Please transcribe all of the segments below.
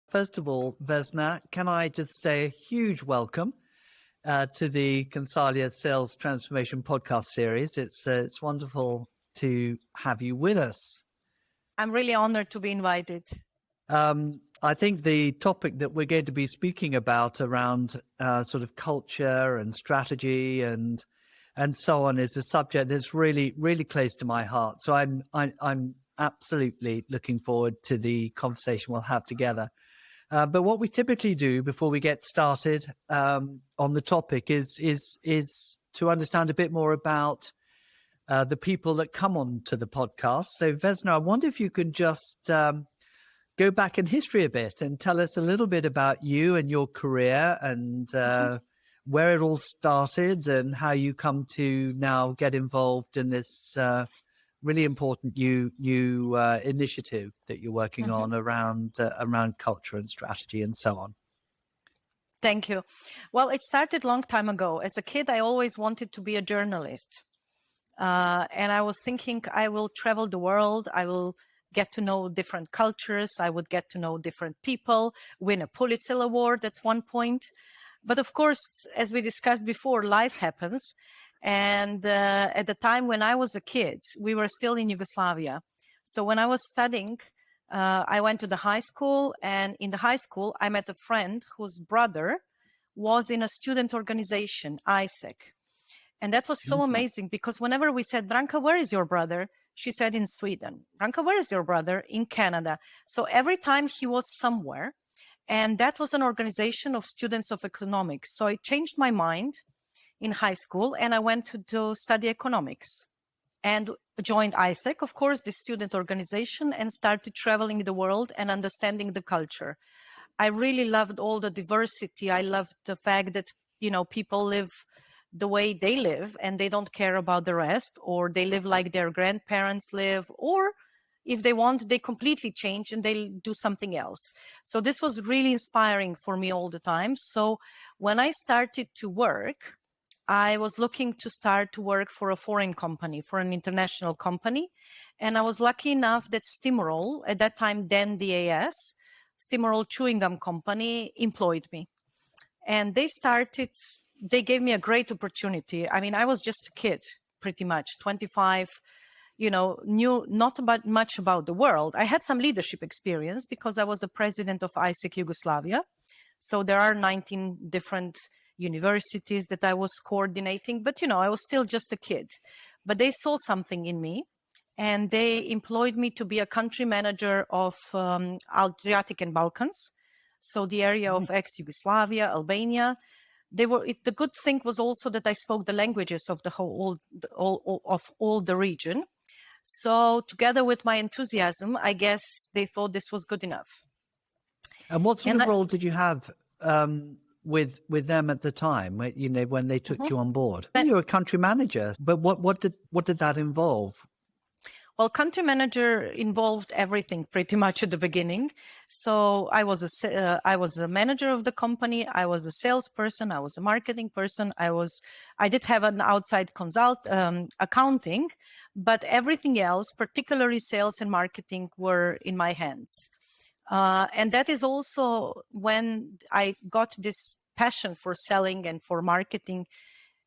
First of all, Vesna, can I just say a huge welcome to the Consalia Sales Transformation Podcast Series. It's wonderful to have you with us. I'm really honored to be invited. I think the topic that we're going to be speaking about around sort of culture and strategy and so on is a subject that's really, really close to my heart. So I'm absolutely looking forward to the conversation we'll have together. But what we typically do before we get started on the topic is to understand a bit more about the people that come on to the podcast. So Vesna, I wonder if you could just go back in history a bit and tell us a little bit about you and your career and where it all started and how you come to now get involved in this really important new initiative that you're working on around culture and strategy and so on. Thank you. Well, it started a long time ago. As a kid, I always wanted to be a journalist. And I was thinking I will travel the world. I will get to know different cultures. I would get to know different people, win a Pulitzer Award at one point. But of course, as we discussed before, life happens. And at the time when I was a kid, we were still in Yugoslavia. So when I was studying, I went to the high school, and in the high school, I met a friend whose brother was in a student organization, ISEC. And that was so amazing because whenever we said, Branka, where is your brother? She said, in Sweden. Branka, where is your brother? In Canada. So every time he was somewhere, and that was an organization of students of economics. So it changed my mind in high school, and I went to study economics and joined ISEC, of course, the student organization, and started traveling the world and understanding the culture. I really loved all the diversity. I loved the fact that, people live the way they live and they don't care about the rest, or they live like their grandparents live, or if they want, they completely change and they do something else. So this was really inspiring for me all the time. So when I started to work, I was looking to start to work for a foreign company, for an international company. And I was lucky enough that Stimorol, at that time, then DAS, Stimorol Chewing Gum Company, employed me. And they gave me a great opportunity. I mean, I was just a kid, pretty much, 25, knew not much about the world. I had some leadership experience because I was a president of ISEC Yugoslavia. So there are 19 different universities that I was coordinating, but I was still just a kid. But they saw something in me, and they employed me to be a country manager of Adriatic and Balkans, so the area of ex-Yugoslavia, Albania. The good thing was also that I spoke the languages of all the region. So together with my enthusiasm, I guess they thought this was good enough. And what sort of role did you have with them at the time, when they took you on board? You were a country manager, but what did that involve? Well, country manager involved everything pretty much at the beginning. So I was a manager of the company. I was a salesperson. I was a marketing person. I did have an outside accounting, but everything else, particularly sales and marketing, were in my hands. And that is also when I got this passion for selling and for marketing.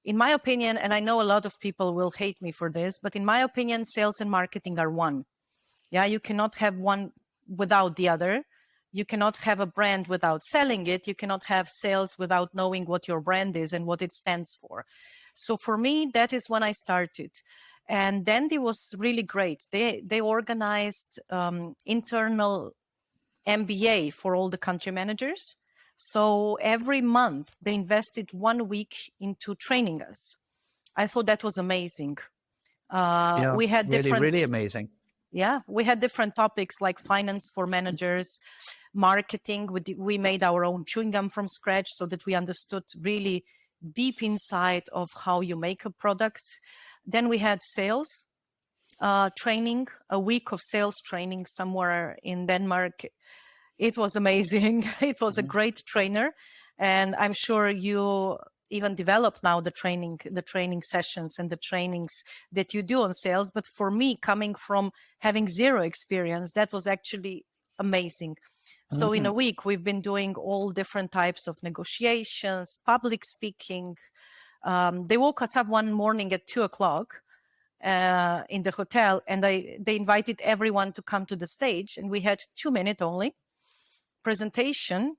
In my opinion, and I know a lot of people will hate me for this, but in my opinion, sales and marketing are one. Yeah, you cannot have one without the other. You cannot have a brand without selling it. You cannot have sales without knowing what your brand is and what it stands for. So for me, that is when I started. And then it was really great. They organized internal MBA for all the country managers. So every month they invested 1 week into training us. I thought that was amazing. We had really amazing. Yeah, we had different topics like finance for managers, marketing. We made our own chewing gum from scratch so that we understood really deep insight of how you make a product. Then we had sales training, a week of sales training somewhere in Denmark. It was amazing. It was a great trainer. And I'm sure you even develop now the training sessions and the trainings that you do on sales. But for me, coming from having zero experience, that was actually amazing. So in a week, we've been doing all different types of negotiations, public speaking. They woke us up one morning at 2:00 in the hotel, and they invited everyone to come to the stage, and we had 2 minute only presentation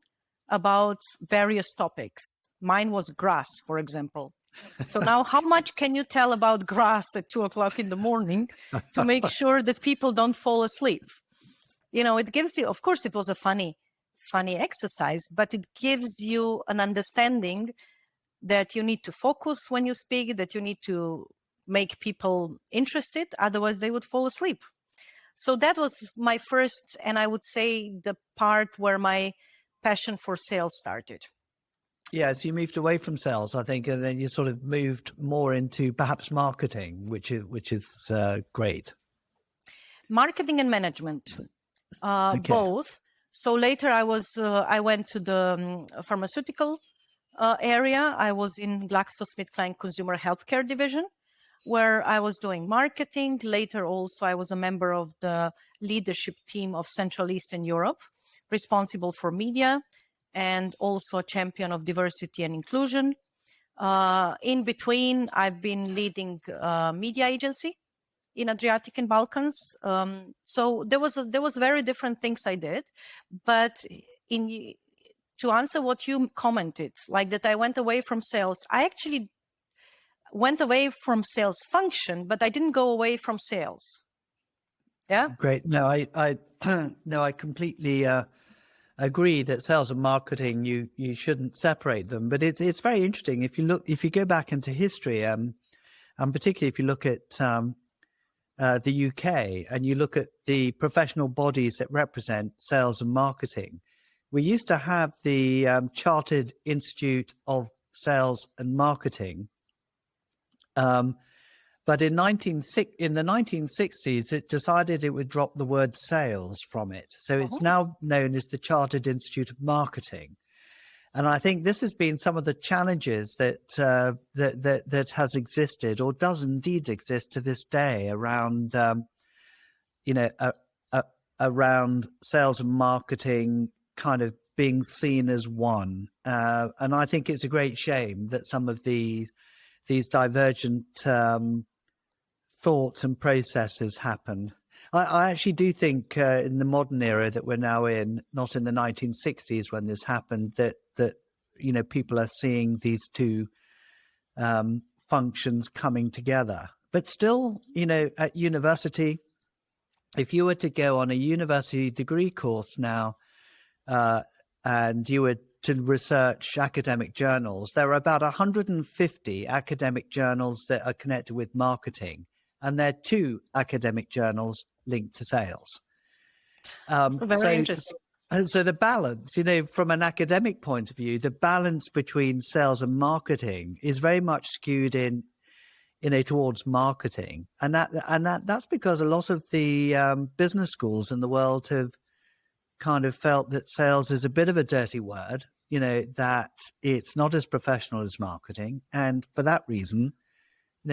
about various topics. Mine was grass, for example. So now how much can you tell about grass at 2:00 in the morning to make sure that people don't fall asleep? It gives you, of course, it was a funny exercise, but it gives you an understanding that you need to focus when you speak, that you need to make people interested, otherwise they would fall asleep. So that was my first, and I would say the part where my passion for sales started. Yeah, so you moved away from sales, I think, and then you sort of moved more into perhaps marketing, which is great. Marketing and management, both. So later I went to the pharmaceutical area. I was in GlaxoSmithKline Consumer Healthcare Division, where I was doing marketing. Later also I was a member of the leadership team of Central Eastern Europe, responsible for media, and also a champion of diversity and inclusion. In between, I've been leading a media agency in Adriatic and Balkans. So there was very different things I did, but to answer what you commented, like that I went away from sales, I actually went away from sales function, but I didn't go away from sales. Yeah. Great. No, I completely agree that sales and marketing, you shouldn't separate them. But it's very interesting if you go back into history, and particularly if you look at the UK and you look at the professional bodies that represent sales and marketing. We used to have the Chartered Institute of Sales and Marketing. But in the 1960s, it decided it would drop the word sales from it. So it's now known as the Chartered Institute of Marketing. And I think this has been some of the challenges that has existed, or does indeed exist to this day, around around sales and marketing kind of being seen as one. And I think it's a great shame that some of these divergent thoughts and processes happened. I actually do think in the modern era that we're now in, not in the 1960s when this happened, that people are seeing these two functions coming together. But still, at university, if you were to go on a university degree course now, and you were to research academic journals, there are about 150 academic journals that are connected with marketing, and there are 2 academic journals linked to sales. Very interesting. So the balance, from an academic point of view, the balance between sales and marketing is very much skewed towards marketing, and that's because a lot of the business schools in the world have kind of felt that sales is a bit of a dirty word, that it's not as professional as marketing, and for that reason,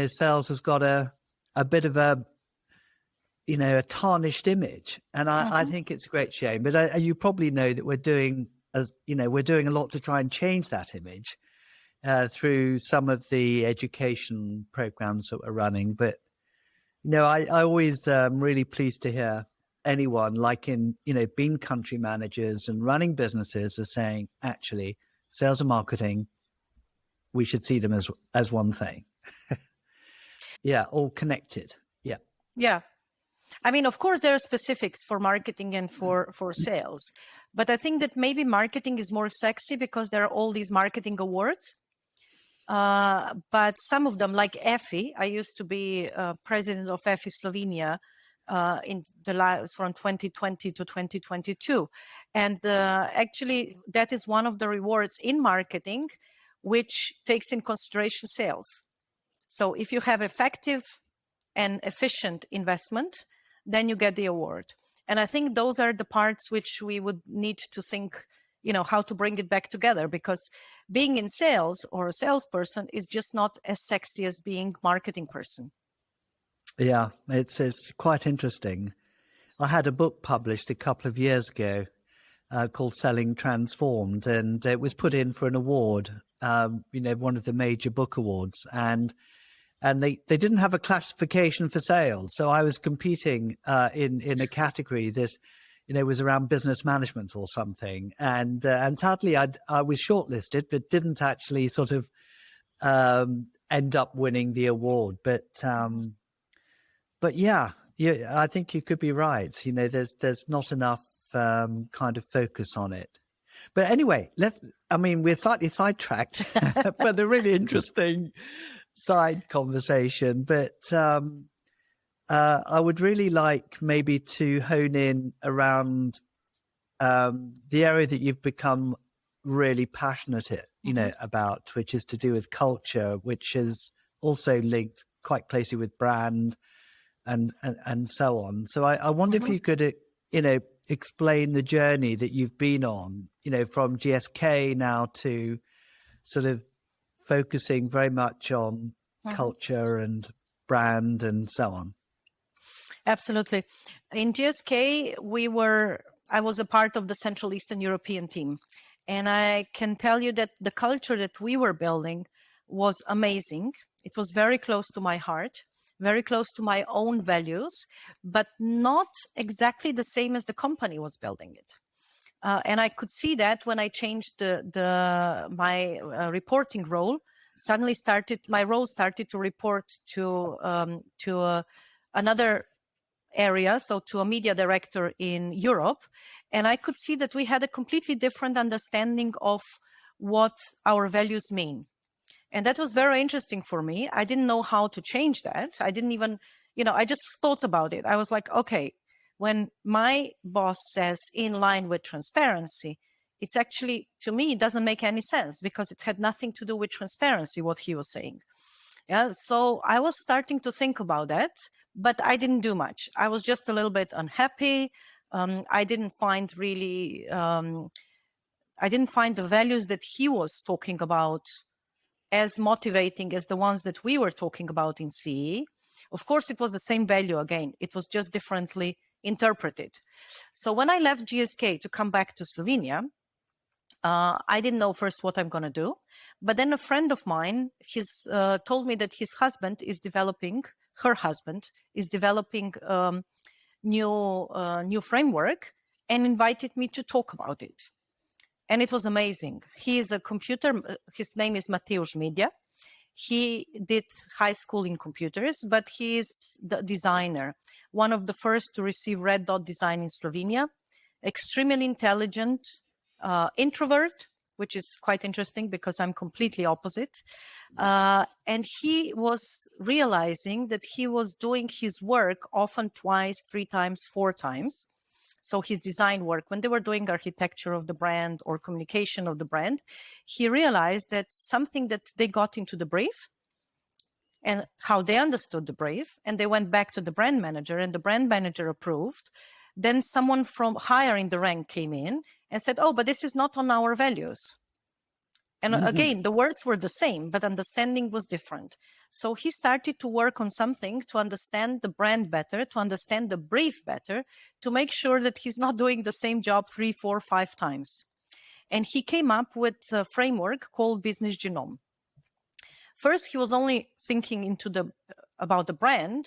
sales has got a bit of a tarnished image, and I think it's a great shame. But you probably know that we're doing a lot to try and change that image through some of the education programs that we're running. But I always really pleased to hear anyone like in being country managers and running businesses are saying, actually, sales and marketing, we should see them as one thing. Yeah, all connected. Yeah. I mean, of course, there are specifics for marketing and for sales, but I think that maybe marketing is more sexy because there are all these marketing awards. But some of them, like EFI, I used to be president of EFI Slovenia in the last from 2020 to 2022. And actually, that is one of the rewards in marketing, which takes in consideration sales. So if you have effective and efficient investment, then you get the award. And I think those are the parts which we would need to think, how to bring it back together, because being in sales or a salesperson is just not as sexy as being marketing person. Yeah, it's quite interesting. I had a book published a couple of years ago called Selling Transformed, and it was put in for an award, one of the major book awards, and they didn't have a classification for sales, so I was competing in a category. This, was around business management or something, and sadly I was shortlisted, but didn't actually sort of end up winning the award. But yeah, I think you could be right. There's not enough kind of focus on it. But anyway, we're slightly sidetracked, but a really interesting side conversation. But I would really like maybe to hone in around the area that you've become really passionate, about, which is to do with culture, which is also linked quite closely with brand and so on. So I wonder if you could, explain the journey that you've been on, from GSK now to sort of focusing very much on culture and brand and so on. Absolutely. In GSK, I was a part of the Central Eastern European team. And I can tell you that the culture that we were building was amazing. It was very close to my heart, very close to my own values, but not exactly the same as the company was building it. And I could see that when I changed my reporting role. Suddenly my role started to report to another area, so to a media director in Europe. And I could see that we had a completely different understanding of what our values mean. And that was very interesting for me. I didn't know how to change that. I didn't even, I just thought about it. I was like, okay, when my boss says in line with transparency, it's actually, to me, it doesn't make any sense because it had nothing to do with transparency, what he was saying. Yeah, so I was starting to think about that, but I didn't do much. I was just a little bit unhappy. I didn't find really, I didn't find the values that he was talking about as motivating as the ones that we were talking about in CE. Of course, it was the same value again. It was just differently interpreted. So when I left GSK to come back to Slovenia, I didn't know first what I'm going to do. But then a friend of mine, told me that her husband is developing new framework and invited me to talk about it. And it was amazing. He is his name is Mateusz Media. He did high school in computers, but he is the designer, one of the first to receive Red Dot design in Slovenia, extremely intelligent, introvert, which is quite interesting because I'm completely opposite. And he was realizing that he was doing his work often twice, 3 times, 4 times. So his design work, when they were doing architecture of the brand or communication of the brand, he realized that something that they got into the brief and how they understood the brief, and they went back to the brand manager and the brand manager approved. Then someone from higher in the rank came in and said, oh, but this is not on our values. And again, the words were the same, but understanding was different. So he started to work on something to understand the brand better, to understand the brief better, to make sure that he's not doing the same job 3, 4, 5 times. And he came up with a framework called Business Genome. First, he was only thinking about the brand,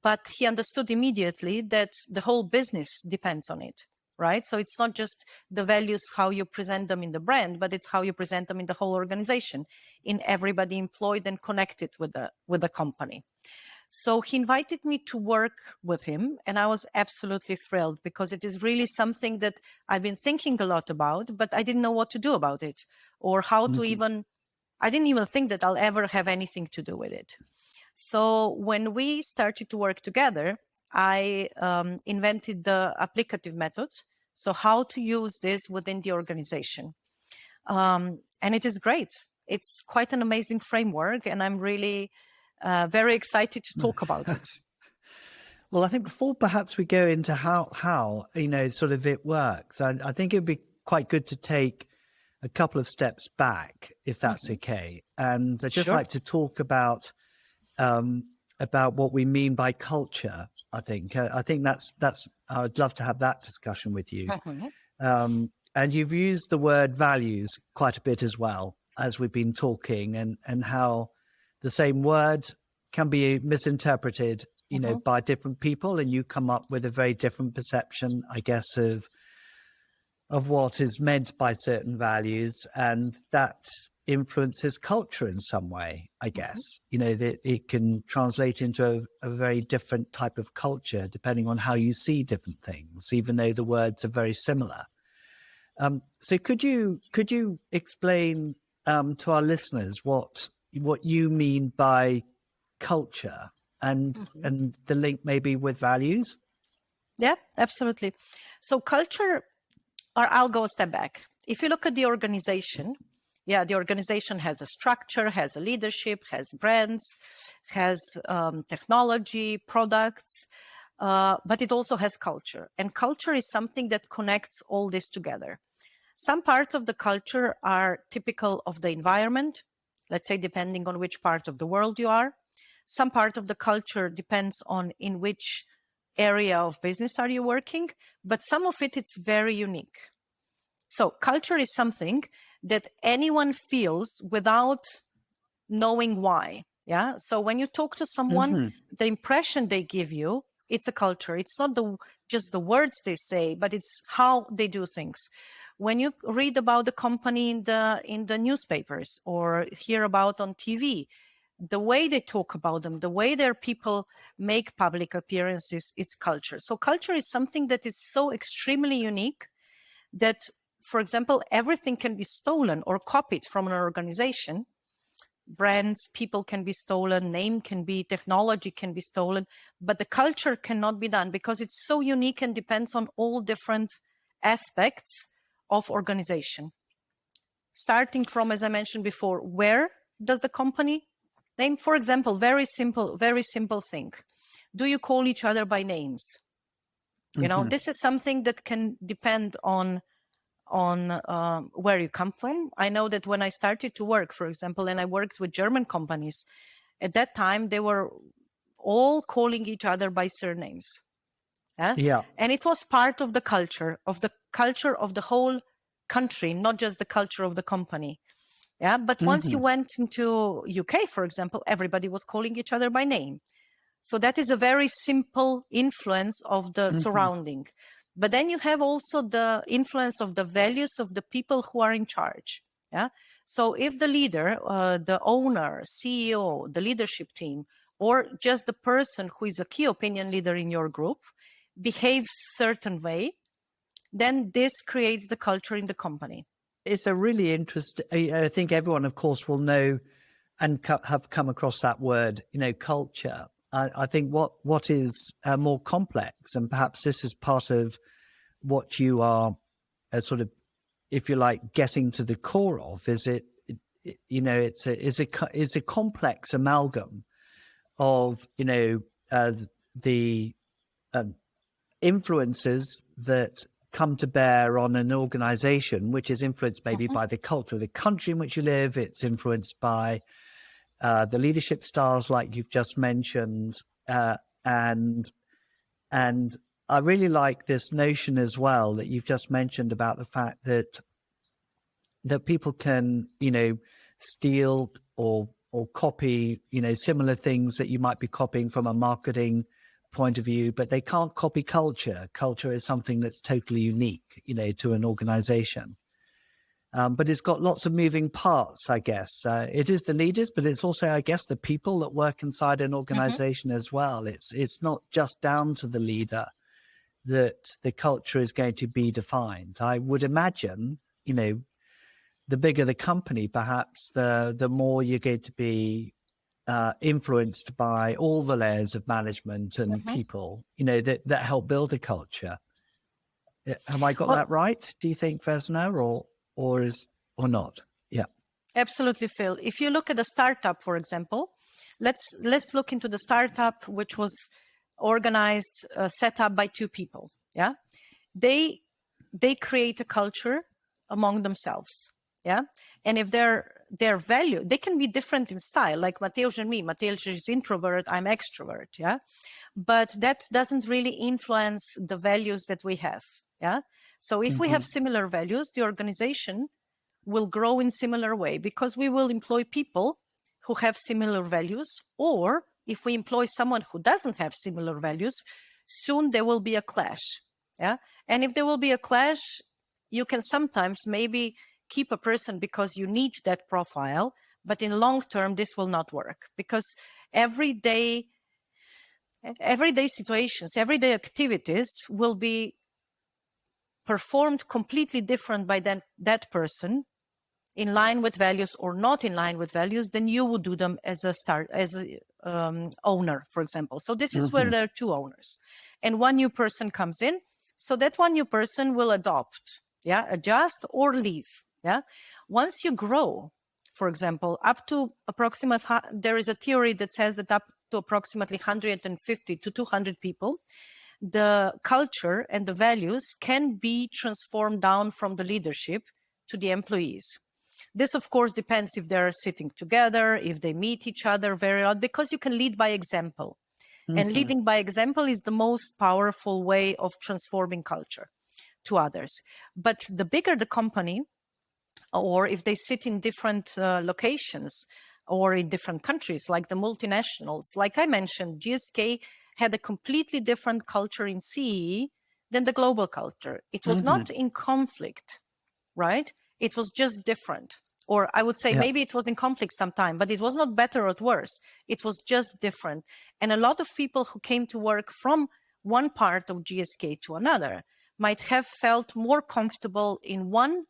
but he understood immediately that the whole business depends on it. Right? So it's not just the values, how you present them in the brand, but it's how you present them in the whole organization, in everybody employed and connected with the company. So he invited me to work with him, and I was absolutely thrilled because it is really something that I've been thinking a lot about, but I didn't know what to do about it or how to I didn't even think that I'll ever have anything to do with it. So when we started to work together, I invented the applicative method. So how to use this within the organization. And it is great. It's quite an amazing framework, and I'm really very excited to talk about it. Well, I think before perhaps we go into how sort of it works, I think it'd be quite good to take a couple of steps back, if that's okay. And I'd just like to talk about what we mean by culture. I think that's I'd love to have that discussion with you. And you've used the word values quite a bit as well as we've been talking, and how the same word can be misinterpreted, by different people, and you come up with a very different perception, I guess, of what is meant by certain values, and that influences culture in some way, I guess. That it can translate into a very different type of culture depending on how you see different things, even though the words are very similar. So could you explain to our listeners what you mean by culture and the link maybe with values? Yeah, absolutely. So culture, or I'll go a step back. If you look at the organization, the organization has a structure, has a leadership, has brands, has technology, products, but it also has culture. And culture is something that connects all this together. Some parts of the culture are typical of the environment, let's say, depending on which part of the world you are. Some part of the culture depends on in which area of business are you working, but some of it's very unique. So culture is something that anyone feels without knowing why. Yeah. So when you talk to someone, the impression they give you, it's a culture. It's not just the words they say, but it's how they do things. When you read about the company in the newspapers or hear about on TV, the way they talk about them, the way their people make public appearances, it's culture. So culture is something that is so extremely unique that, for example, everything can be stolen or copied from an organization. Brands, people can be stolen, name can be, technology can be stolen, but the culture cannot be done because it's so unique and depends on all different aspects of organization. Starting from, as I mentioned before, where does the company name, for example, very simple thing. Do you call each other by names? This is something that can depend on where you come from. I know that when I started to work, for example, and I worked with German companies, at that time, they were all calling each other by surnames. Yeah. And it was part of the culture of the whole country, not just the culture of the company. Yeah. But once you went into UK, for example, everybody was calling each other by name. So that is a very simple influence of the surrounding. But then you have also the influence of the values of the people who are in charge. Yeah. So if the leader, the owner, CEO, the leadership team, or just the person who is a key opinion leader in your group behaves certain way, then this creates the culture in the company. It's a really interesting, I think everyone, of course, will know and have come across that word, culture. I think what is more complex, and perhaps this is part of what you are sort of, if you like, getting to the core of, is it's a complex amalgam of, the influences that come to bear on an organization, which is influenced maybe by the culture of the country in which you live. It's influenced by the leadership styles, like you've just mentioned, and I really like this notion as well that you've just mentioned about the fact that people can, steal or copy, similar things that you might be copying from a marketing point of view, but they can't copy culture. Culture is something that's totally unique, to an organization. But it's got lots of moving parts, I guess. It is the leaders, but it's also, I guess, the people that work inside an organization as well. It's not just down to the leader that the culture is going to be defined. I would imagine, the bigger the company, perhaps the more you're going to be influenced by all the layers of management and people, that help build a culture. Have I got that right? Do you think, Vesna, or not? Yeah, absolutely, Phil. If you look at a startup, for example, let's look into the startup which was organized, set up by two people. Yeah, they create a culture among themselves. Yeah, and if their value, they can be different in style, like Mateusz and me. Mateusz is introvert, I'm extrovert. Yeah, but that doesn't really influence the values that we have. Yeah. So if we have similar values, the organization will grow in similar way because we will employ people who have similar values. Or if we employ someone who doesn't have similar values, soon there will be a clash. Yeah. And if there will be a clash, you can sometimes maybe keep a person because you need that profile, but in long term, this will not work because everyday situations, everyday activities will be performed completely different by that person, in line with values or not in line with values, than you would do them as a owner, for example. So this is where there are two owners, and one new person comes in. So that one new person will adopt, adjust or leave. Yeah. Once you grow, for example, up to there is a theory that says that up to approximately 150 to 200 people, the culture and the values can be transformed down from the leadership to the employees. This, of course, depends if they're sitting together, if they meet each other very often, because you can lead by example. And leading by example is the most powerful way of transforming culture to others. But the bigger the company, or if they sit in different locations or in different countries, like the multinationals, like I mentioned, GSK had a completely different culture in CEE than the global culture. It was not in conflict, right? It was just different. Or I would say maybe it was in conflict sometime, but it was not better or worse. It was just different. And a lot of people who came to work from one part of GSK to another might have felt more comfortable in one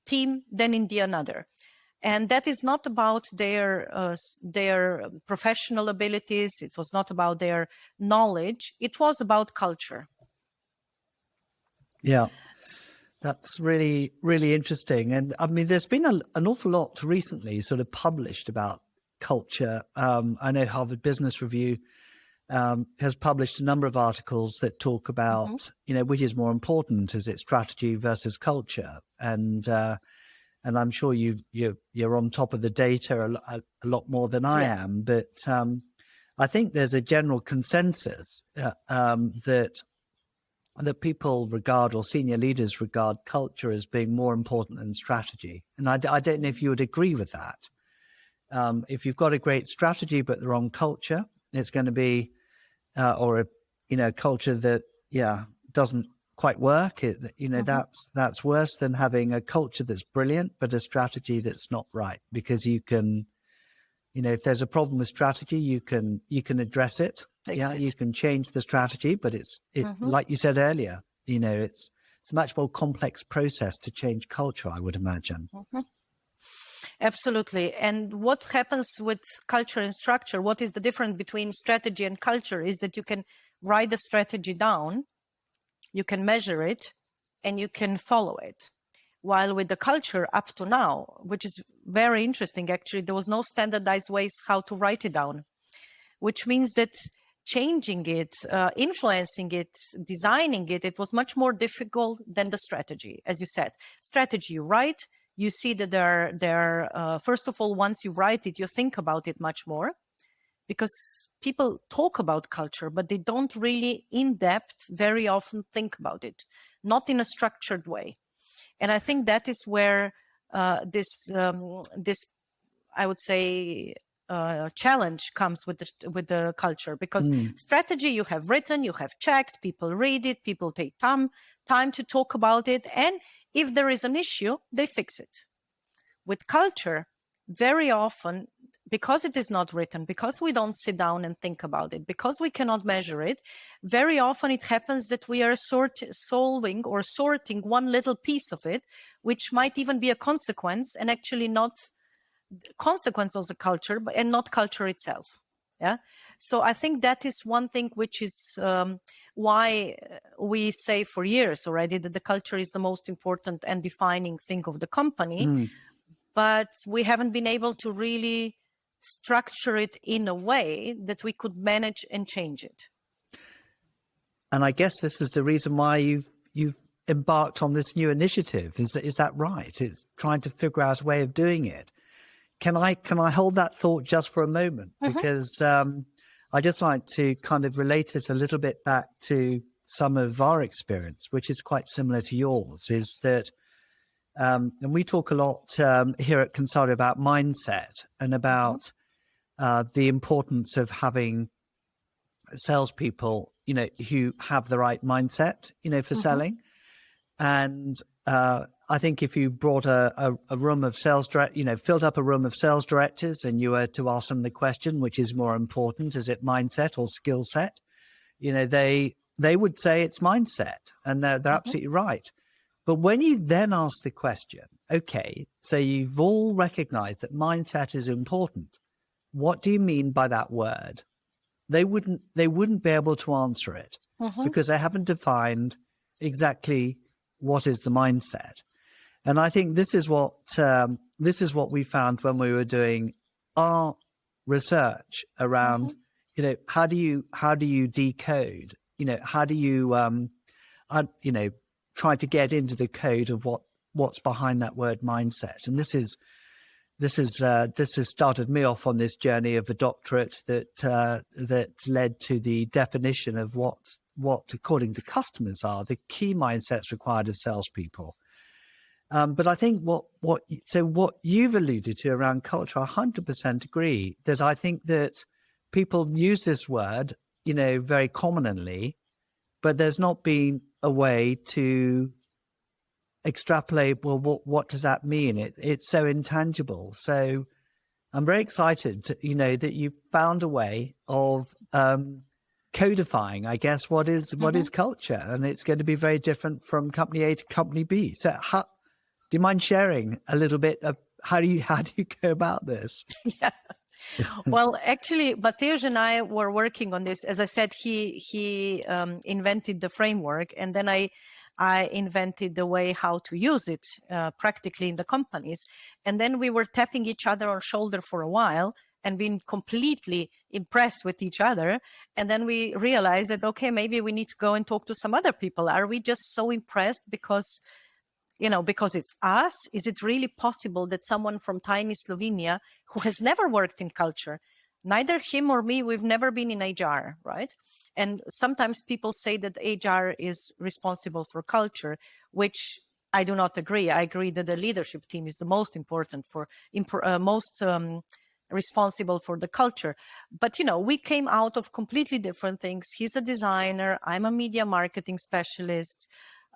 team than in the another. And that is not about their professional abilities. It was not about their knowledge. It was about culture. Yeah. That's really, really interesting. And I mean, there's been an awful lot recently sort of published about culture. I know Harvard Business Review has published a number of articles that talk about, which is more important, is it strategy versus culture? And I'm sure you're on top of the data a lot more than I am. But I think there's a general consensus that people regard, or senior leaders regard, culture as being more important than strategy. And I don't know if you would agree with that. If you've got a great strategy but the wrong culture, it's going to be, or a culture that doesn't quite work. That's worse than having a culture that's brilliant but a strategy that's not right, because you can, if there's a problem with strategy, you can address it. You can change the strategy, but it's like you said earlier, it's a much more complex process to change culture, I would imagine. Absolutely. And what happens with culture and structure, what is the difference between strategy and culture, is that you can write the strategy down, you can measure it, and you can follow it. While with the culture up to now, which is very interesting, actually, there was no standardized ways how to write it down, which means that changing it, influencing it, designing it, it was much more difficult than the strategy. As you said, strategy, you write, you see that first of all, once you write it, you think about it much more, because people talk about culture, but they don't really in depth very often think about it, not in a structured way. And I think that is where this, I would say, challenge comes with the culture, because strategy you have written, you have checked, people read it, people take time to talk about it, and if there is an issue, they fix it. With culture, very often, because it is not written, because we don't sit down and think about it, because we cannot measure it, very often it happens that we are solving or sorting one little piece of it, which might even be a consequence, and actually not consequence of the culture, and not culture itself. Yeah. So I think that is one thing which is why we say for years already that the culture is the most important and defining thing of the company, but we haven't been able to really structure it in a way that we could manage and change it. And I guess this is the reason why you've embarked on this new initiative. Is that right? It's trying to figure out a way of doing it. Can I hold that thought just for a moment? Because I just like to kind of relate it a little bit back to some of our experience, which is quite similar to yours, is that, and we talk a lot here at Consult about mindset and about the importance of having salespeople, who have the right mindset, for selling. And I think if you brought a room of filled up a room of sales directors and you were to ask them the question, which is more important, is it mindset or skill set? They would say it's mindset, and they're absolutely right. But when you then ask the question, okay, so you've all recognized that mindset is important. What do you mean by that word? They wouldn't be able to answer it because they haven't defined exactly what is the mindset. And I think this is what we found when we were doing our research around, how do you decode, how do you, try to get into the code of what's behind that word mindset. And this has started me off on this journey of a doctorate that led to the definition of what according to customers are the key mindsets required of salespeople. But I think what you've alluded to around culture, I 100% agree that I think that people use this word, very commonly, but there's not been a way to extrapolate, well, what does that mean? It's so intangible. So I'm very excited, that you found a way of codifying, I guess, what is culture, and it's going to be very different from company A to company B. So do you mind sharing a little bit of how do you go about this? Yeah. Well, actually, Mateusz and I were working on this. As I said, he invented the framework, and then I invented the way how to use it practically in the companies. And then we were tapping each other on shoulder for a while and being completely impressed with each other. And then we realized that, okay, maybe we need to go and talk to some other people. Are we just so impressed because it's us? Is it really possible that someone from tiny Slovenia who has never worked in culture, neither him or me, we've never been in HR, right? And sometimes people say that HR is responsible for culture, which I do not agree. I agree that the leadership team is the most important responsible for the culture. But, we came out of completely different things. He's a designer. I'm a media marketing specialist.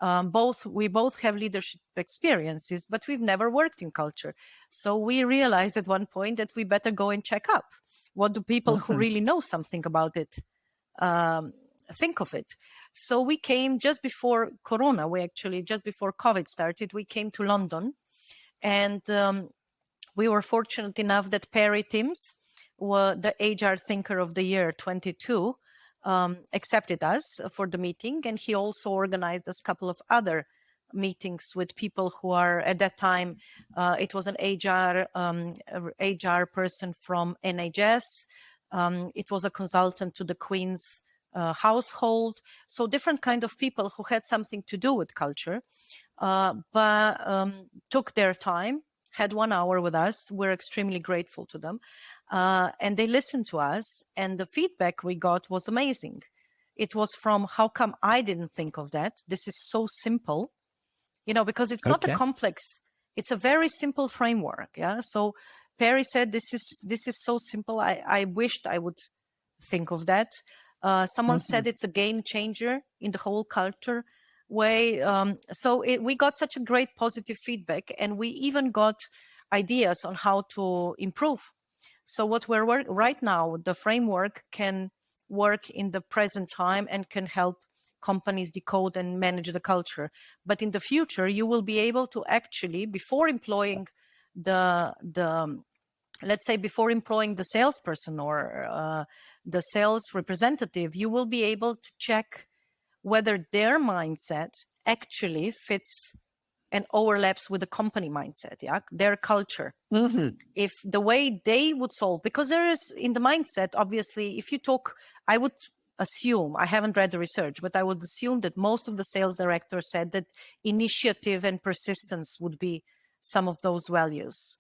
We both have leadership experiences, but we've never worked in culture. So we realized at one point that we better go and check up. What do people who really know something about it think of it? So we came just before Corona. Just before COVID started, we came to London, and we were fortunate enough that Perry Timms, the HR Thinker of the Year 22, accepted us for the meeting, and he also organized a couple of other meetings with people who are at that time. It was an HR person from NHS. It was a consultant to the Queen's household. So different kind of people who had something to do with culture, but took their time, had 1 hour with us. We're extremely grateful to them. And they listened to us, and the feedback we got was amazing. It was from, how come I didn't think of that? This is so simple, because it's not a complex, it's a very simple framework. Yeah. So Perry said, this is so simple. I wished I would think of that. Someone said it's a game changer in the whole culture way. We got such a great positive feedback, and we even got ideas on how to improve. So what we're right now, the framework can work in the present time and can help companies decode and manage the culture. But in the future, you will be able to actually, before employing let's say before employing the salesperson or the sales representative, you will be able to check whether their mindset actually fits and overlaps with the company mindset, their culture. If the way they would solve, because there is in the mindset, obviously, if you talk, I would assume, I haven't read the research, but I would assume that most of the sales directors said that initiative and persistence would be some of those values.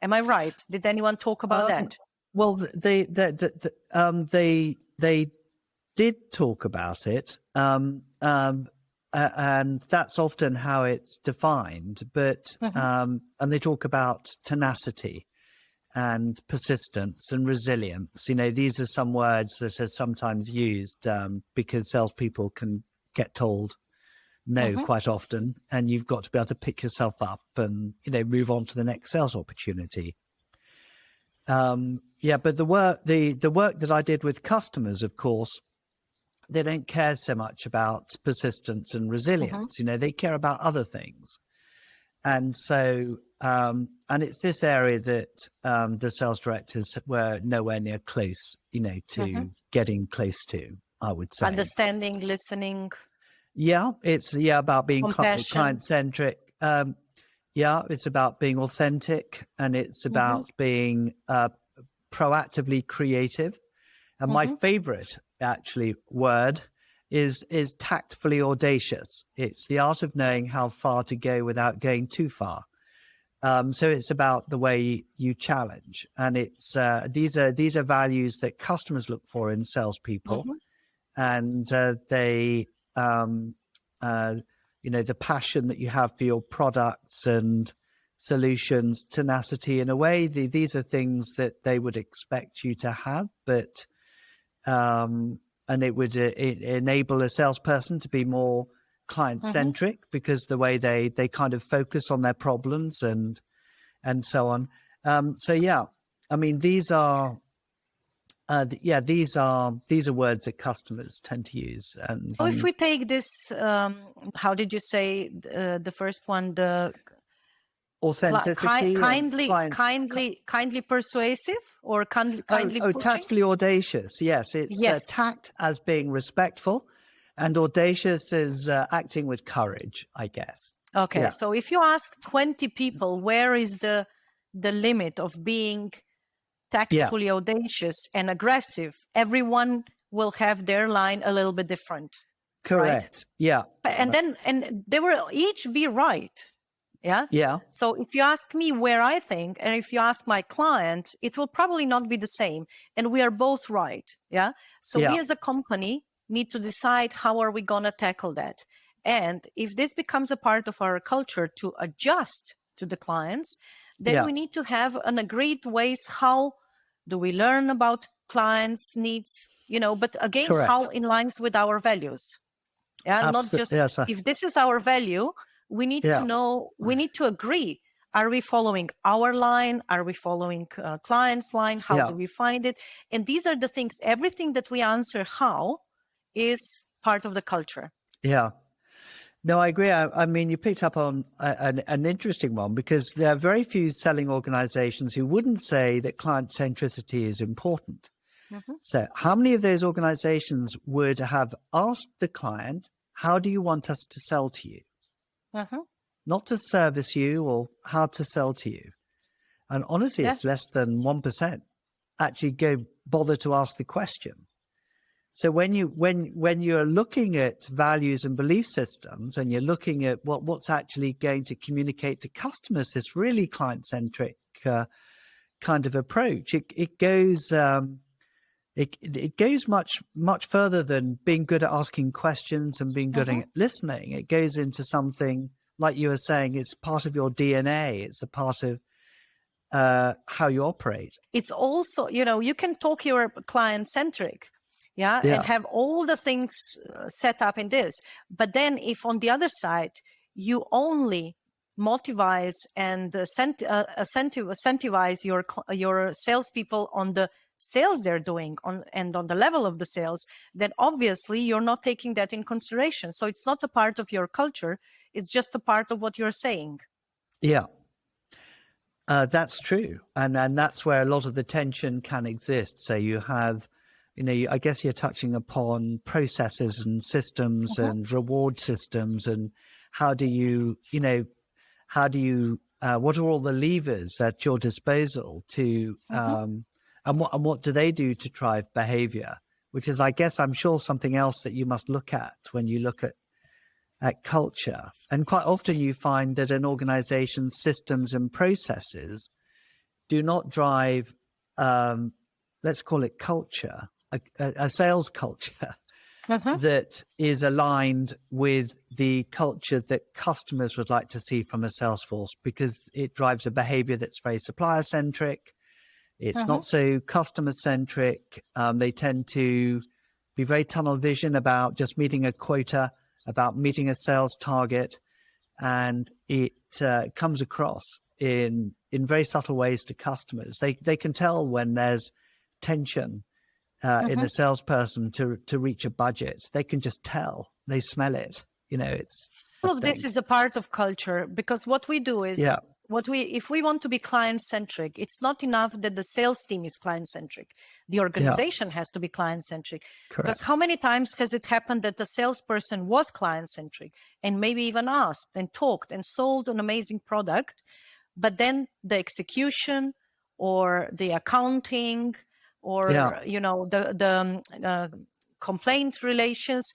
Am I right? Did anyone talk about that? Well, they did talk about it. and that's often how it's defined. But and they talk about tenacity and persistence and resilience. You know, these are some words that are sometimes used because salespeople can get told no quite often, and you've got to be able to pick yourself up and, you know, move on to the next sales opportunity. Yeah, but the work that I did with customers, of course, they don't care so much about persistence and resilience. You know, they care about other things. And so, and it's this area that the sales directors were nowhere near close, you know, to getting close to, I would say. Understanding, listening. Yeah, it's about being client-centric. Yeah, it's about being authentic, and it's about being proactively creative. And my favorite, actually, word is tactfully audacious. It's the art of knowing how far to go without going too far. So it's about the way you challenge, and it's these are values that customers look for in salespeople, and they you know, the passion that you have for your products and solutions, tenacity. In a way, these are things that they would expect you to have, but and it would enable a salesperson to be more client-centric because the way they kind of focus on their problems and so on. So yeah, I mean, these are these are words that customers tend to use. And so if we take this, how did you say the first one? The authenticity, kindly persuasive, or kindly pushing? Tactfully audacious. Yes, it's tact as being respectful, and audacious is acting with courage, I guess. Okay, yeah. So if you ask 20 people, where is the limit of being tactfully audacious and aggressive, everyone will have their line a little bit different. Correct. Right? Yeah. And they will each be right. Yeah. Yeah. So if you ask me where I think, and if you ask my client, it will probably not be the same. And we are both right. Yeah. So we as a company need to decide how are we going to tackle that. And if this becomes a part of our culture to adjust to the clients, then we need to have an agreed ways. How do we learn about clients' needs? You know, but again, how in lines with our values? Yeah, not just if this is our value, we need to know, we need to agree. Are we following our line? Are we following client's line? How do we find it? And these are the things, everything that we answer how is part of the culture. Yeah. No, I agree. I mean, you picked up on an interesting one, because there are very few selling organizations who wouldn't say that client centricity is important. So how many of those organizations would have asked the client, how do you want us to sell to you? Not to service you, or how to sell to you. And honestly, it's less than 1% actually bother to ask the question. So when you're looking at values and belief systems, and you're looking at what's actually going to communicate to customers, this really client-centric kind of approach, it goes much further than being good at asking questions and being good at listening. It goes into something, like you were saying, it's part of your DNA. It's a part of how you operate. It's also, you know, you can talk your client-centric. And have all the things set up in this. But then if on the other side, you only motivize and incentivize your salespeople on the sales they're doing and on the level of the sales, then obviously you're not taking that in consideration. So it's not a part of your culture. It's just a part of what you're saying. Yeah. That's true. And that's where a lot of the tension can exist. So you have, you know, I guess you're touching upon processes and systems and reward systems, and how do you, what are all the levers at your disposal to, and what do they do to drive behavior, which is, I guess, I'm sure, something else that you must look at when you look at culture. And quite often you find that an organization's systems and processes do not drive, let's call it culture, a sales culture. that is aligned with the culture that customers would like to see from a sales force, because it drives a behavior that's very supplier centric. It's not so customer centric. They tend to be very tunnel vision about just meeting a quota, about meeting a sales target. And it comes across in very subtle ways to customers. They can tell when there's tension in a salesperson to reach a budget. They can just tell. They smell it. It's all of this is a part of culture, because what we do is if we want to be client centric, it's not enough that the sales team is client centric. The organization has to be client centric. Because how many times has it happened that the salesperson was client centric and maybe even asked and talked and sold an amazing product, but then the execution or the accounting or the complaint relations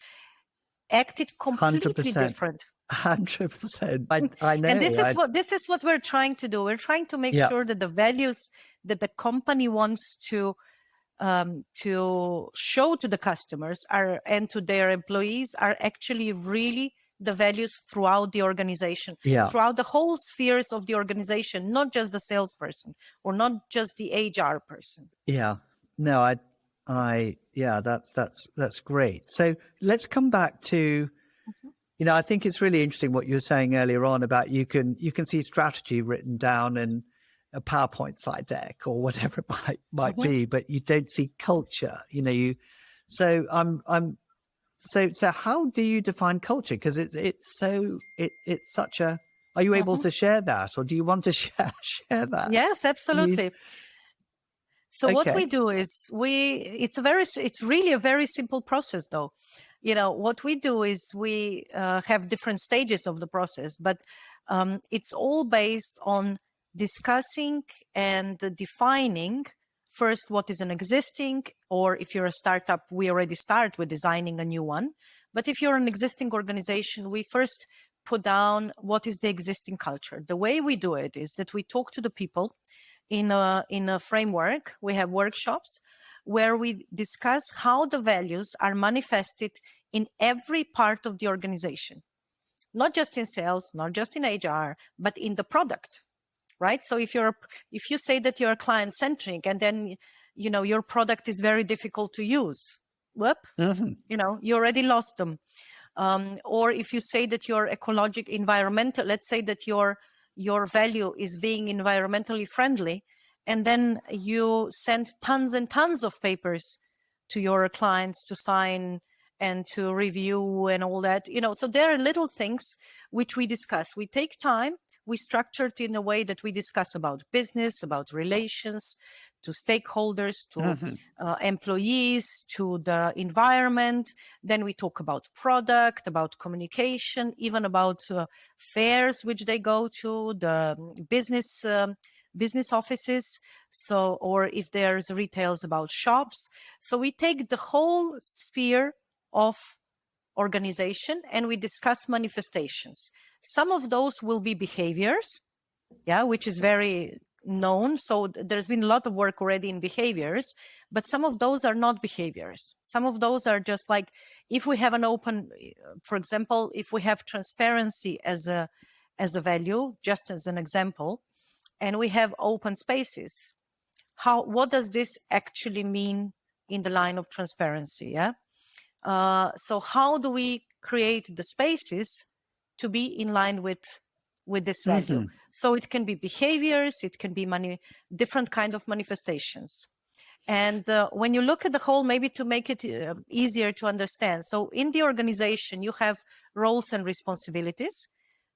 acted completely 100%. different. 100%. I know. And this is what we're trying to do. We're trying to make sure that the values that the company wants to show to the customers and to their employees are actually really the values throughout the organization, throughout the whole spheres of the organization, not just the salesperson or not just the HR person. Yeah. No, that's great. So let's come back to, I think it's really interesting what you were saying earlier on about you can see strategy written down in a PowerPoint slide deck or whatever it might be, but you don't see culture. So how do you define culture? Because it's such a. Are you able to share that, or do you want to share that? Yes, absolutely. So what we do is it's really a very simple process, though. What we do is we have different stages of the process, but it's all based on discussing and defining first what is an existing, or if you're a startup, we already start with designing a new one. But if you're an existing organization, we first put down what is the existing culture. The way we do it is that we talk to the people in a framework. We have workshops where we discuss how the values are manifested in every part of the organization, not just in sales, not just in HR, but in the product, right? So if you say that you're client centric and then your product is very difficult to use, you already lost them. Or if you say that you're environmental, let's say that your value is being environmentally friendly, and then you send tons and tons of papers to your clients to sign and to review and all that, so there are little things which we discuss. We take time, we structure it in a way that we discuss about business, about relations, to stakeholders, to employees, to the environment. Then we talk about product, about communication, even about fairs which they go to, the business offices. So, or if there's retails, about shops. So we take the whole sphere of organization and we discuss manifestations. Some of those will be behaviors, which is very known. So there's been a lot of work already in behaviors, but some of those are not behaviors. Some of those are just like, if we have an open, for example, if we have transparency as a value, just as an example, and we have open spaces, what does this actually mean in the line of transparency? So how do we create the spaces to be in line with this value? So it can be behaviors, it can be different kind of manifestations. And when you look at the whole, maybe to make it easier to understand. So in the organization, you have roles and responsibilities.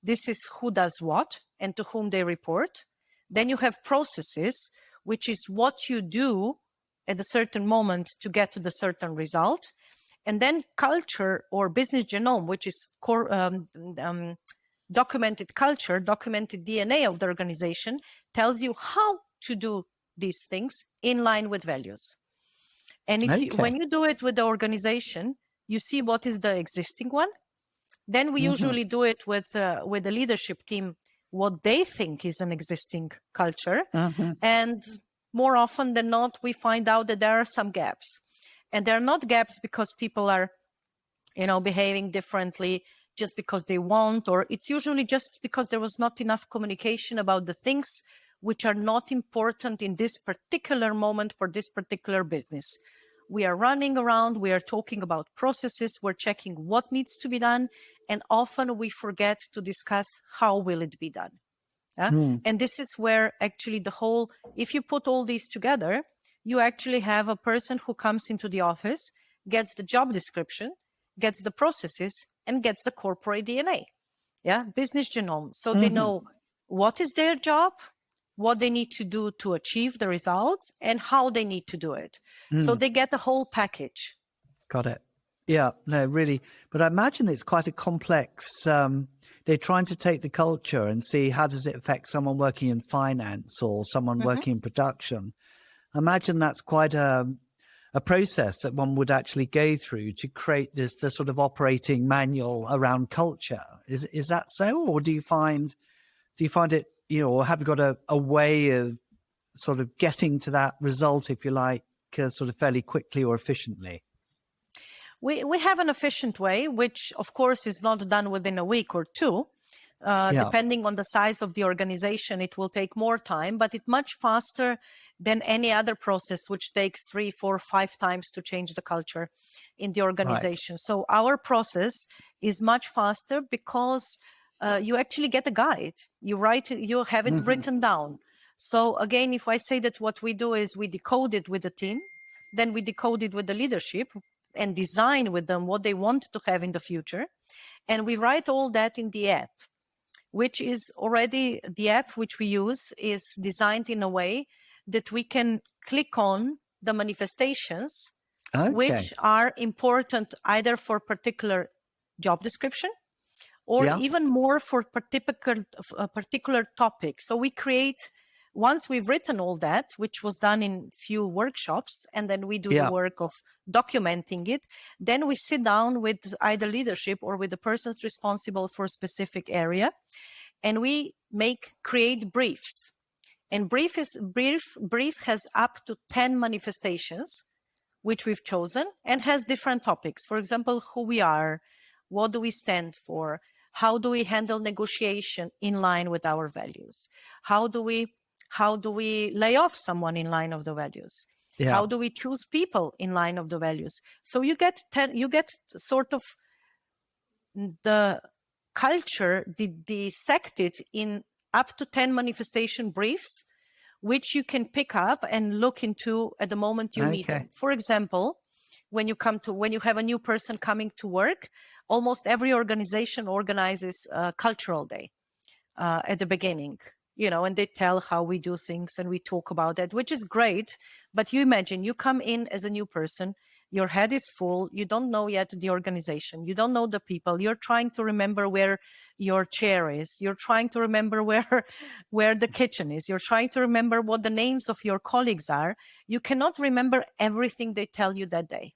This is who does what and to whom they report. Then you have processes, which is what you do at a certain moment to get to the certain result. And then culture or business genome, which is documented culture, documented DNA of the organization, tells you how to do these things in line with values. And when you do it with the organization, you see what is the existing one. Then we usually do it with the leadership team, what they think is an existing culture. And more often than not, we find out that there are some gaps. And there are not gaps because people are behaving differently just because they want, or it's usually just because there was not enough communication about the things which are not important in this particular moment for this particular business. We are running around, we are talking about processes, we're checking what needs to be done, and often we forget to discuss how will it be done. And this is where actually if you put all these together, you actually have a person who comes into the office, gets the job description, gets the processes, and gets the corporate DNA. Business genome. So they know what is their job, what they need to do to achieve the results, and how they need to do it. So they get the whole package. Got it. Yeah, no, really. But I imagine it's quite a complex, they're trying to take the culture and see how does it affect someone working in finance or someone working in production. I imagine that's quite a process that one would actually go through to create the sort of operating manual around culture. Is that so? Or do you find it, or have you got a way of sort of getting to that result, if you like, sort of fairly quickly or efficiently? We have an efficient way, which of course is not done within a week or two. Depending on the size of the organization, it will take more time, but it's much faster than any other process, which takes 3, 4, 5 times to change the culture in the organization. Right. So our process is much faster because you actually get a guide. You have it written down. So again, if I say that what we do is we decode it with the team, then we decode it with the leadership and design with them what they want to have in the future. And we write all that in the app, which is already the app which we use is designed in a way that we can click on the manifestations, which are important either for particular job description or even more for particular topic. So we create, once we've written all that, which was done in few workshops, and then we do the work of documenting it, then we sit down with either leadership or with the persons responsible for a specific area, and we create briefs. And brief has up to 10 manifestations, which we've chosen, and has different topics. For example, who we are, what do we stand for, how do we handle negotiation in line with our values, how do we lay off someone in line of the values? How do we choose people in line of the values? So you get sort of the culture dissected in up to 10 manifestation briefs, which you can pick up and look into at the moment you meet them. For example, when you have a new person coming to work, almost every organization organizes a cultural day at the beginning. And they tell how we do things and we talk about that, which is great. But you imagine you come in as a new person, your head is full, you don't know yet the organization, you don't know the people, you're trying to remember where your chair is, you're trying to remember where the kitchen is, you're trying to remember what the names of your colleagues are. You cannot remember everything they tell you that day.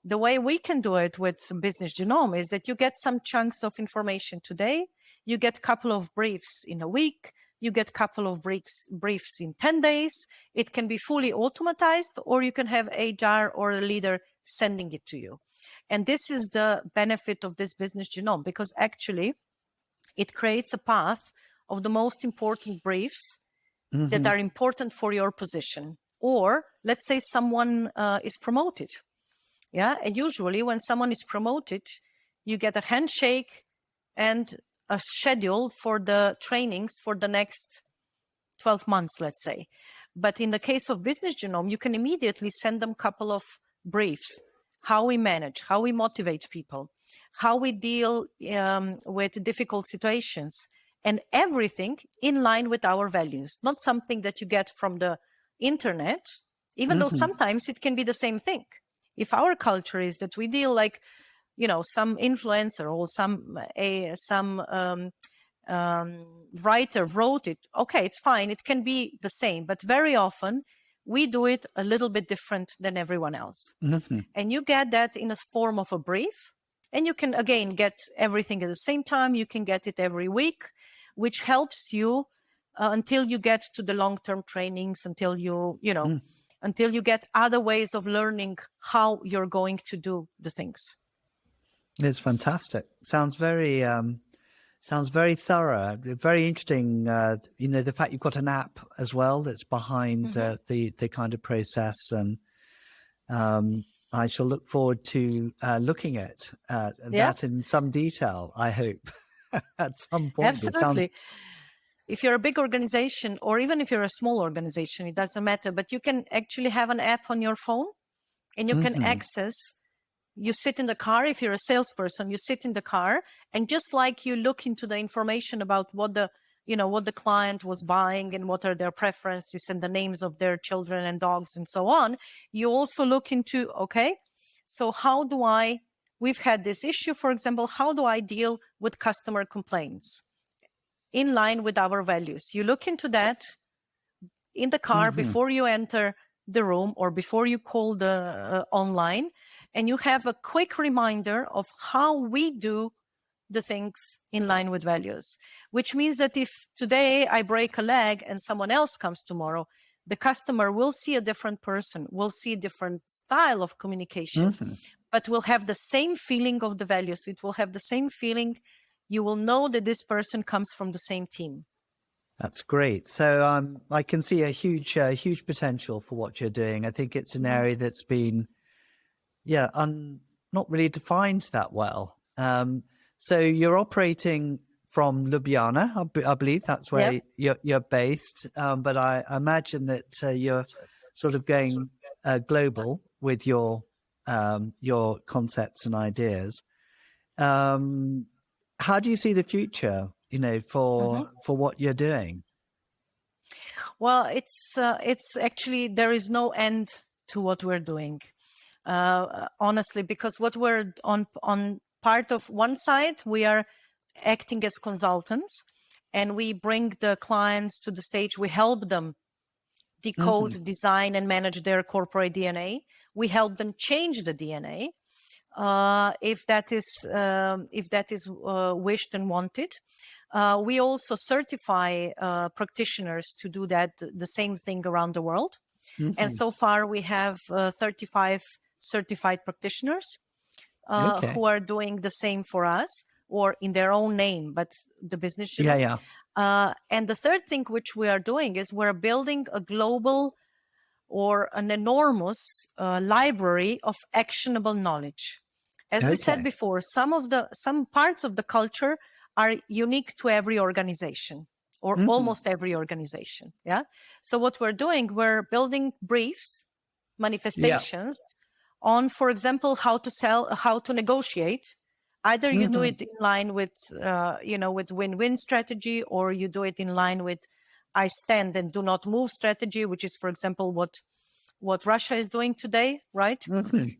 The way we can do it with Business Genome is that you get some chunks of information today, you get a couple of briefs in a week, you get a couple of briefs in 10 days. It can be fully automatized, or you can have HR or a leader sending it to you. And this is the benefit of this Business Genome, because actually it creates a path of the most important briefs that are important for your position. Or let's say someone is promoted. And usually when someone is promoted, you get a handshake and a schedule for the trainings for the next 12 months, let's say. But in the case of Business Genome, you can immediately send them a couple of briefs, how we manage, how we motivate people, how we deal with difficult situations, and everything in line with our values, not something that you get from the internet, even though sometimes it can be the same thing. If our culture is that we deal like, some influencer or some writer wrote it, okay, it's fine. It can be the same, but very often we do it a little bit different than everyone else. And you get that in a form of a brief, and you can, again, get everything at the same time. You can get it every week, which helps you until you get to the long-term trainings, until you get other ways of learning how you're going to do the things. It's fantastic. Sounds very thorough, very interesting. The fact you've got an app as well that's behind the kind of process, and I shall look forward to looking at that in some detail, I hope, at some point. Absolutely. If you're a big organization, or even if you're a small organization, it doesn't matter, but you can actually have an app on your phone, and you can access. You sit in the car. If you're a salesperson, you sit in the car, and just like you look into the information about what the client was buying and what are their preferences and the names of their children and dogs and so on, you also look into, okay, so we've had this issue, for example, how do I deal with customer complaints in line with our values? You look into that in the car before you enter the room or before you call the online, and you have a quick reminder of how we do the things in line with values, which means that if today I break a leg and someone else comes tomorrow, the customer will see a different person, will see a different style of communication, but will have the same feeling of the values. It will have the same feeling. You will know that this person comes from the same team. That's great. So I can see a huge potential for what you're doing. I think it's an area that's been not really defined that well. So you're operating from Ljubljana, I believe that's where you're based. But I imagine that you're sort of going global with your concepts and ideas. How do you see the future, for what you're doing? Well, it's actually, there is no end to what we're doing. Honestly, because what we're on part of one side, we are acting as consultants, and we bring the clients to the stage. We help them decode, design, and manage their corporate DNA. We help them change the DNA if that is wished and wanted. We also certify practitioners to do that, the same thing around the world. And so far, we have 35 certified practitioners who are doing the same for us, or in their own name, but the Business Genome. And the third thing which we are doing is we're building a global or an enormous library of actionable knowledge. As we said before, some parts of the culture are unique to every organization, or almost every organization. So what we're doing, we're building briefs, manifestations on, for example, how to sell, how to negotiate. Either you do it in line with, with win-win strategy, or you do it in line with I stand and do not move strategy, which is, for example, what Russia is doing today, right?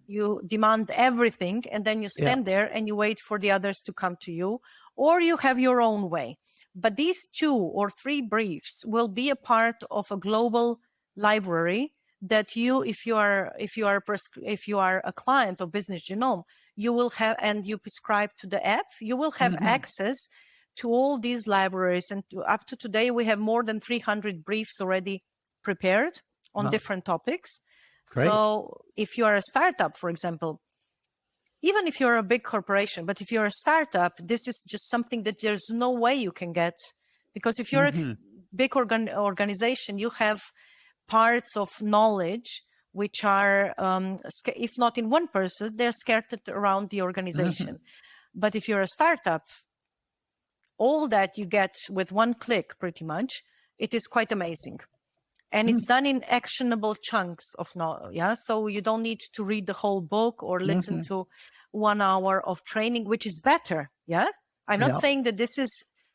You demand everything, and then you stand there and you wait for the others to come to you, or you have your own way. But these 2 or 3 briefs will be a part of a global library that if you are a client of Business Genome, you will have, and you prescribe to the app, you will have access to all these libraries. And up to today, we have more than 300 briefs already prepared on different topics. Great. So if you are a startup, for example, even if you're a big corporation, but if you're a startup, this is just something that there's no way you can get, because if you're a big organization, you have parts of knowledge which are, if not in one person, they're scattered around the organization. But if you're a startup, all that you get with one click, pretty much, it is quite amazing. And it's done in actionable chunks of knowledge. So you don't need to read the whole book or listen to 1 hour of training, which is better. I'm not saying that this is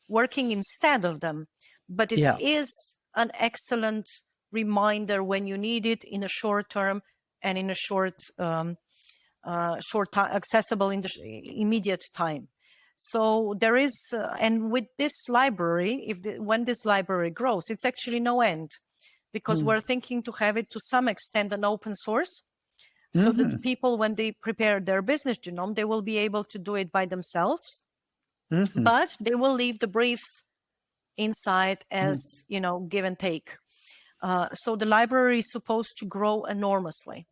working instead of them, but it is an excellent reminder when you need it in a short term and in a short time, accessible in the immediate time. So there is, and with this library, when this library grows, it's actually no end, because we're thinking to have it to some extent an open source, so that people, when they prepare their Business Genome, they will be able to do it by themselves, but they will leave the briefs inside as, give and take. So the library is supposed to grow enormously.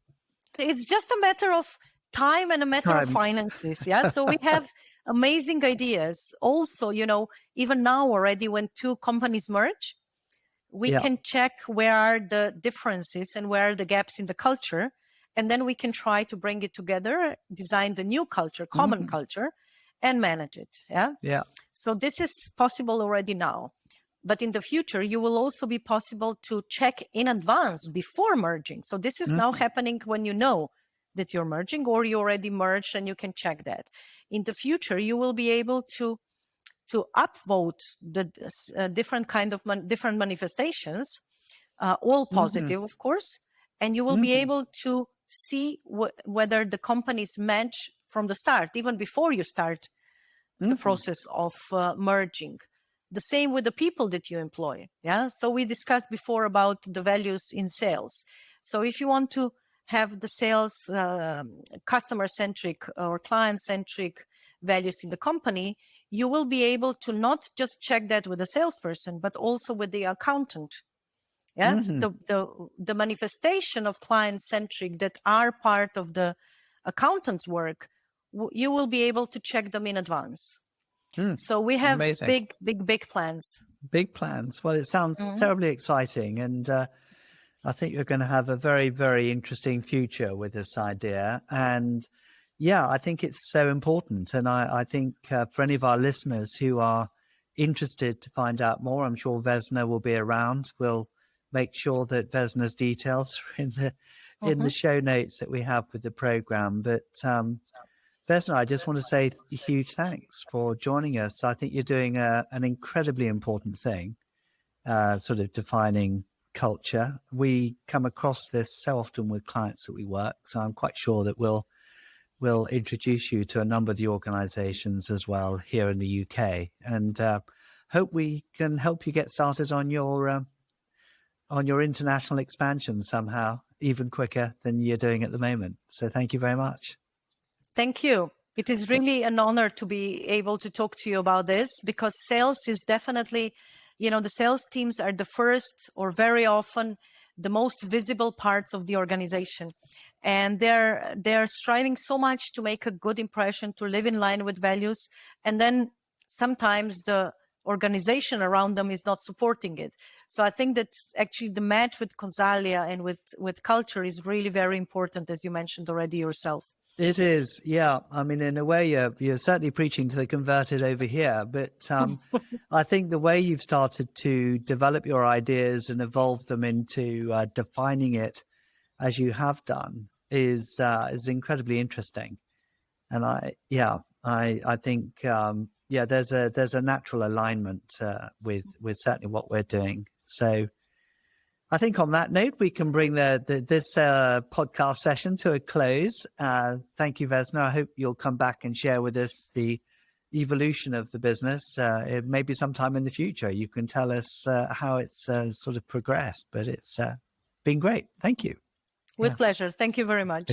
It's just a matter of time and a matter of finances. Yeah. So we have amazing ideas. Also, even now already when two companies merge, we can check where are the differences and where are the gaps in the culture. And then we can try to bring it together, design the new culture, common culture, and manage it. Yeah. Yeah. So this is possible already now. But in the future, you will also be possible to check in advance before merging. So this is now happening when you know that you're merging, or you already merged and you can check that. In the future, you will be able to upvote the different kind of different manifestations, all positive, of course, and you will be able to see whether the companies match from the start, even before you start the process of merging. The same with the people that you employ. Yeah. So we discussed before about the values in sales. So if you want to have the sales customer-centric or client-centric values in the company, you will be able to not just check that with the salesperson, but also with the accountant. Yeah. The manifestation of client-centric that are part of the accountant's work, you will be able to check them in advance. So we have big plans. Big plans. Well, it sounds terribly exciting. And I think you're going to have a very, very interesting future with this idea. And yeah, I think it's so important. And I think for any of our listeners who are interested to find out more, I'm sure Vesna will be around. We'll make sure that Vesna's details are in the show notes that we have with the program. But Vesna, I just want to say a huge thanks for joining us. I think you're doing an incredibly important thing, sort of defining culture. We come across this so often with clients that we work. So I'm quite sure that we'll introduce you to a number of the organizations as well here in the UK, and hope we can help you get started on your international expansion somehow, even quicker than you're doing at the moment. So thank you very much. Thank you. It is really an honor to be able to talk to you about this, because sales is definitely, the sales teams are the first, or very often the most visible parts of the organization. And they're striving so much to make a good impression, to live in line with values. And then sometimes the organization around them is not supporting it. So I think that actually the match with Consalia and with culture is really very important, as you mentioned already yourself. It is, yeah. I mean, in a way, you're certainly preaching to the converted over here. But I think the way you've started to develop your ideas and evolve them into defining it as you have done is incredibly interesting. And I think there's a natural alignment with certainly what we're doing. So I think on that note, we can bring this podcast session to a close. Thank you, Vesna. I hope you'll come back and share with us the evolution of the business. Maybe sometime in the future, you can tell us how it's sort of progressed. But it's been great. Thank you. With pleasure. Thank you very much.